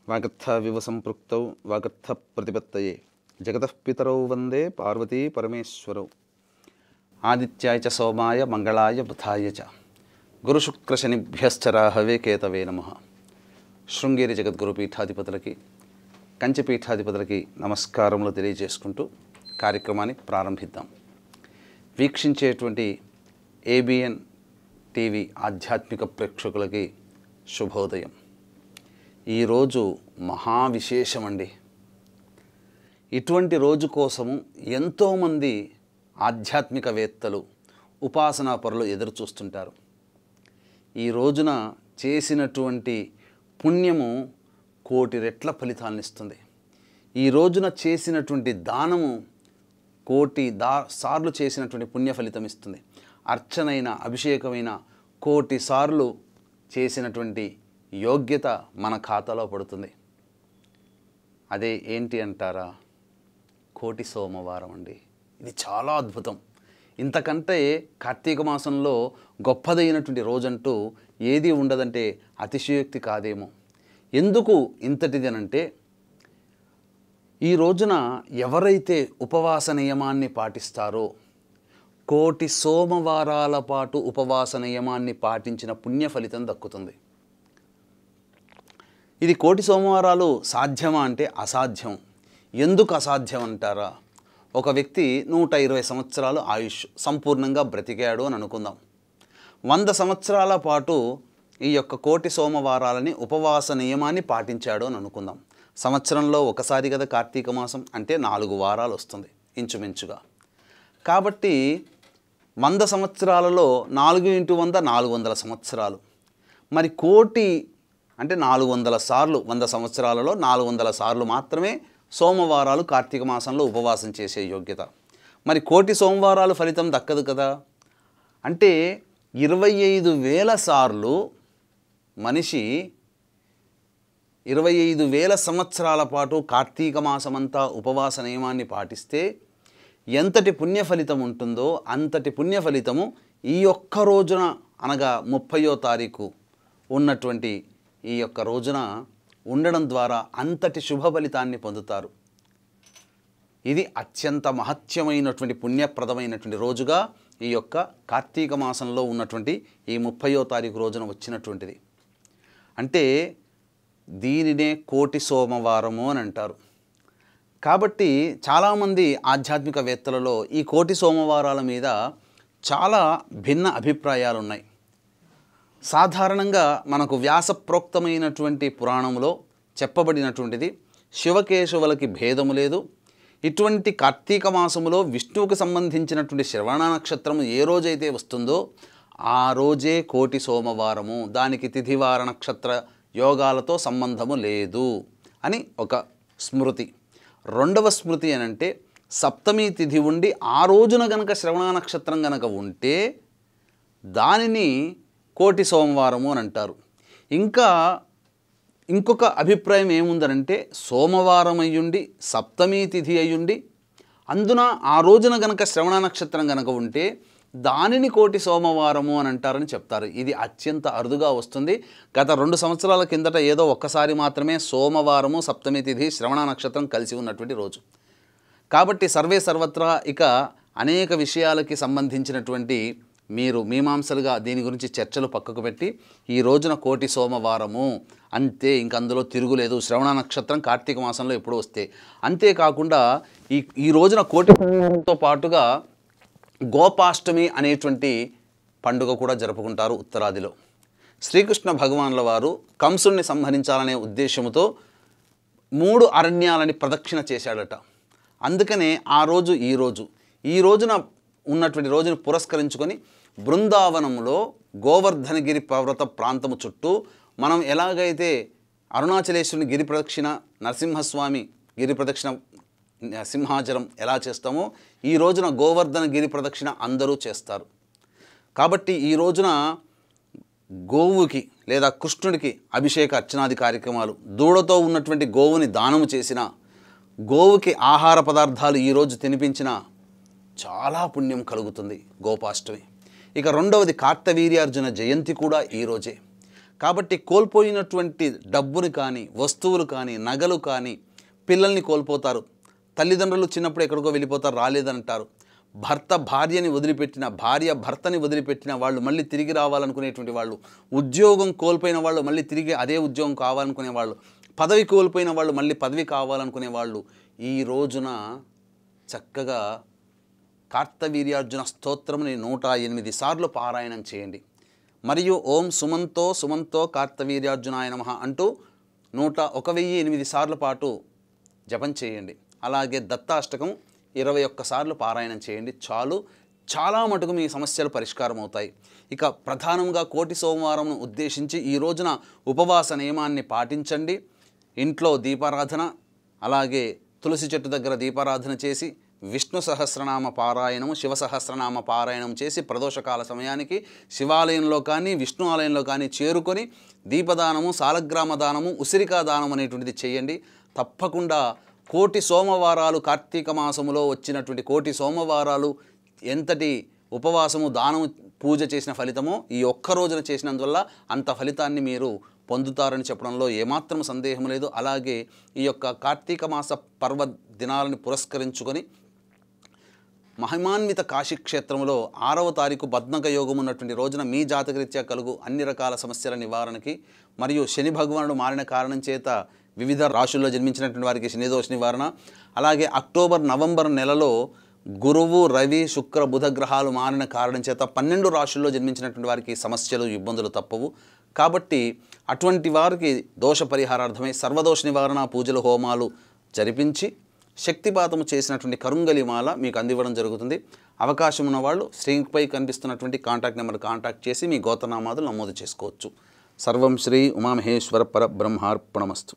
వాగర్థవివ సంపృక్తౌ వాగర్థ ప్రతిపత్తయే జగతః పితరౌ వందే పార్వతీ పరమేశ్వరౌ ఆదిత్యాయ చ సోమాయ మంగళాయ బుధాయ చ గురుశుక్రశనిభ్యశ్చ రాహవే కేతవే నమః. శృంగేరి జగద్గురు పీఠాధిపతులకి కంచి పీఠాధిపతులకి నమస్కారములు తెలియజేసుకుంటూ కార్యక్రమాన్ని ప్రారంభిద్దాం. వీక్షించేటువంటి ఏబిఎన్ టీవీ ఆధ్యాత్మిక ప్రేక్షకులకి శుభోదయం. ఈరోజు మహావిశేషమండి. ఇటువంటి రోజు కోసము ఎంతోమంది ఆధ్యాత్మికవేత్తలు ఉపాసనా పరులు ఎదురు చూస్తుంటారు. ఈ రోజున చేసినటువంటి పుణ్యము కోటి రెట్ల ఫలితాలను ఇస్తుంది. ఈ రోజున చేసినటువంటి దానము కోటి సార్లు చేసినటువంటి పుణ్య ఫలితం ఇస్తుంది. అర్చనైన అభిషేకమైన కోటి సార్లు చేసినటువంటి యోగ్యత మన ఖాతాలో పడుతుంది. అదే ఏంటి అంటారా? కోటి సోమవారం అండి. ఇది చాలా అద్భుతం. ఇంతకంటే కార్తీక మాసంలో గొప్పదైనటువంటి రోజంటూ ఏది ఉండదంటే అతిశయోక్తి కాదేమో. ఎందుకు ఇంతటిది అనంటే, ఈ రోజున ఎవరైతే ఉపవాస నియమాన్ని పాటిస్తారో కోటి సోమవారాల పాటు ఉపవాస నియమాన్ని పాటించిన పుణ్య ఫలితం దక్కుతుంది. ఇది కోటి సోమవారాలు సాధ్యమా అంటే అసాధ్యం. ఎందుకు అసాధ్యం అంటారా? ఒక వ్యక్తి 120 సంవత్సరాలు ఆయుష్ సంపూర్ణంగా బ్రతికాడు అని అనుకుందాం. 100 సంవత్సరాల పాటు ఈ యొక్క కోటి సోమవారాలని ఉపవాస నియమాన్ని పాటించాడు అని అనుకుందాం. సంవత్సరంలో ఒకసారి కదా కార్తీక మాసం, అంటే 4 వారాలు వస్తుంది ఇంచుమించుగా. కాబట్టి 100 సంవత్సరాలలో 4 × 100 400 సంవత్సరాలు. మరి కోటి అంటే 400 సార్లు, 100 సంవత్సరాలలో 400 సార్లు మాత్రమే సోమవారాలు కార్తీక మాసంలో ఉపవాసం చేసే యోగ్యత. మరి కోటి సోమవారాలు ఫలితం దక్కదు కదా. అంటే 25,000 సార్లు మనిషి 25,000 సంవత్సరాల పాటు కార్తీక మాసమంతా ఉపవాస నియమాన్ని పాటిస్తే ఎంతటి పుణ్య ఫలితం ఉంటుందో అంతటి పుణ్య ఫలితము ఈ ఒక్క రోజున, అనగా 30వ తారీఖు ఉన్నటువంటి ఈ యొక్క రోజున ఉండడం ద్వారా అంతటి శుభ ఫలితాన్ని పొందుతారు. ఇది అత్యంత మహత్యమైనటువంటి పుణ్యప్రదమైనటువంటి రోజుగా ఈ యొక్క కార్తీక మాసంలో ఉన్నటువంటి ఈ 30వ తారీఖు రోజున వచ్చినటువంటిది. అంటే దీనినే కోటి సోమవారము అని అంటారు. కాబట్టి చాలామంది ఆధ్యాత్మికవేత్తలలో ఈ కోటి సోమవారాల మీద చాలా భిన్న అభిప్రాయాలు ఉన్నాయి. సాధారణంగా మనకు వ్యాసప్రోక్తమైనటువంటి పురాణంలో చెప్పబడినటువంటిది, శివకేశవులకి భేదము లేదు. ఇటువంటి కార్తీక మాసములో విష్ణువుకు సంబంధించినటువంటి శ్రవణ నక్షత్రము ఏ రోజైతే వస్తుందో ఆ రోజే కోటి సోమవారము. దానికి తిథివార నక్షత్ర యోగాలతో సంబంధము లేదు అని ఒక స్మృతి. రెండవ స్మృతి అనంటే, సప్తమి తిథి ఉండి ఆ రోజున గనక శ్రవణ నక్షత్రం గనక ఉంటే దానిని కోటి సోమవారము అని అంటారు. ఇంకొక అభిప్రాయం ఏముందనంటే, సోమవారం అయ్యుండి సప్తమి తిథి అయ్యుండి అందున ఆ రోజున గనక శ్రవణ నక్షత్రం గనక ఉంటే దానిని కోటి సోమవారము అని అంటారని చెప్తారు. ఇది అత్యంత అరుదుగా వస్తుంది. గత 2 సంవత్సరాల కిందట ఏదో ఒక్కసారి మాత్రమే సోమవారము సప్తమి తిథి శ్రవణ నక్షత్రం కలిసి ఉన్నటువంటి రోజు. కాబట్టి సర్వే సర్వత్రా ఇక అనేక విషయాలకి సంబంధించినటువంటి మీరు మీమాంసలుగా దీని గురించి చర్చలు పక్కకు పెట్టి ఈ రోజున కోటి సోమవారము అంతే, ఇంక అందులో తిరుగులేదు. శ్రవణ నక్షత్రం కార్తీక మాసంలో ఎప్పుడు వస్తే. అంతేకాకుండా ఈ రోజున కోటి సోమవారంతో పాటుగా గోపాష్టమి అనేటువంటి పండుగ కూడా జరుపుకుంటారు ఉత్తరాదిలో. శ్రీకృష్ణ భగవానుల వారు కంసుణ్ణి సంహరించాలనే ఉద్దేశంతో 3 అరణ్యాలని ప్రదక్షిణ చేశాడట. అందుకనే ఆ రోజు ఈ రోజున ఉన్నటువంటి రోజును పురస్కరించుకొని బృందావనంలో గోవర్ధనగిరి పర్వత ప్రాంతము చుట్టూ మనం ఎలాగైతే అరుణాచలేశ్వరుని గిరి ప్రదక్షిణ, నరసింహస్వామి గిరి ప్రదక్షిణ, సింహాచలం ఎలా చేస్తామో ఈ రోజున గోవర్ధన గిరి ప్రదక్షిణ అందరూ చేస్తారు. కాబట్టి ఈ రోజున గోవుకి లేదా కృష్ణుడికి అభిషేక అర్చనాది కార్యక్రమాలు, దూడతో ఉన్నటువంటి గోవుని దానము చేసిన, గోవుకి ఆహార పదార్థాలు ఈరోజు తినిపించిన చాలా పుణ్యం కలుగుతుంది గోపాష్టమి. ఇక రెండవది కార్తవీర్యార్జున జయంతి కూడా ఈరోజే. కాబట్టి కోల్పోయినటువంటి డబ్బుని కానీ, వస్తువులు కానీ, నగలు కానీ, పిల్లల్ని కోల్పోతారు. తల్లిదండ్రులు చిన్నప్పుడు ఎక్కడికో వెళ్ళిపోతారు, రాలేదంటారు. భర్త భార్యని వదిలిపెట్టిన, భార్య భర్తని వదిలిపెట్టిన వాళ్ళు మళ్ళీ తిరిగి రావాలనుకునేటువంటి వాళ్ళు, ఉద్యోగం కోల్పోయిన వాళ్ళు మళ్ళీ తిరిగి అదే ఉద్యోగం కావాలనుకునే వాళ్ళు, పదవి కోల్పోయిన వాళ్ళు మళ్ళీ పదవి కావాలనుకునే వాళ్ళు ఈ రోజున చక్కగా కార్తవీర్యార్జున స్తోత్రముని 108 సార్లు పారాయణం చేయండి. మరియు ఓం సుమంతో సుమంతో కార్తవీర్యార్జునాయ నమః అంటూ 1008 సార్ల పాటు జపం చేయండి. అలాగే దత్తాష్టకం 21 సార్లు పారాయణం చేయండి. చాలు, చాలా మటుకు మీ సమస్యలు పరిష్కారం అవుతాయి. ఇక ప్రధానంగా కోటి సోమవారంను ఉద్దేశించి ఈ రోజున ఉపవాస నియమాన్ని పాటించండి. ఇంట్లో దీపారాధన, అలాగే తులసి చెట్టు దగ్గర దీపారాధన చేసి విష్ణు సహస్రనామ పారాయణము, శివ సహస్రనామ పారాయణం చేసి ప్రదోషకాల సమయానికి శివాలయంలో కానీ విష్ణు ఆలయంలో కానీ చేరుకొని దీపదానము, సాలగ్రామ దానము, ఉసిరికా దానం అనేటువంటిది చేయండి. తప్పకుండా కోటి సోమవారాలు, కార్తీక మాసములో వచ్చినటువంటి కోటి సోమవారాలు ఎంతటి ఉపవాసము, దానము, పూజ చేసిన ఫలితమో ఈ ఒక్క రోజున చేసినందువల్ల అంత ఫలితాన్ని మీరు పొందుతారని చెప్పడంలో ఏమాత్రం సందేహం లేదు. అలాగే ఈ యొక్క కార్తీక మాస పర్వ దినాలను పురస్కరించుకొని మహిమాన్విత కాశీక్షేత్రంలో 6వ తారీఖు బద్నక యోగం ఉన్నటువంటి రోజున మీ జాతకరీత్యా కలుగు అన్ని రకాల సమస్యల నివారణకి, మరియు శని భగవానుడు మారిన కారణం చేత వివిధ రాశుల్లో జన్మించినటువంటి వారికి శనిదోష నివారణ, అలాగే అక్టోబర్, నవంబర్ నెలలో గురువు, రవి, శుక్ర, బుధ గ్రహాలు మారిన కారణం చేత 12 రాశుల్లో జన్మించినటువంటి వారికి సమస్యలు, ఇబ్బందులు తప్పవు. కాబట్టి అటువంటి వారికి దోష పరిహారార్థమై సర్వదోష నివారణ పూజలు, హోమాలు జరిపించి శక్తిపాతము చేసినటువంటి కరుంగలిమాల మీకు అందివ్వడం జరుగుతుంది. అవకాశం ఉన్నవాళ్ళు స్క్రీన్పై కనిపిస్తున్నటువంటి కాంటాక్ట్ నెంబర్ కాంటాక్ట్ చేసి మీ గోత్రనామాదులు నమోదు చేసుకోవచ్చు. సర్వం శ్రీ ఉమామహేశ్వర పరబ్రహ్మార్పణమస్తు.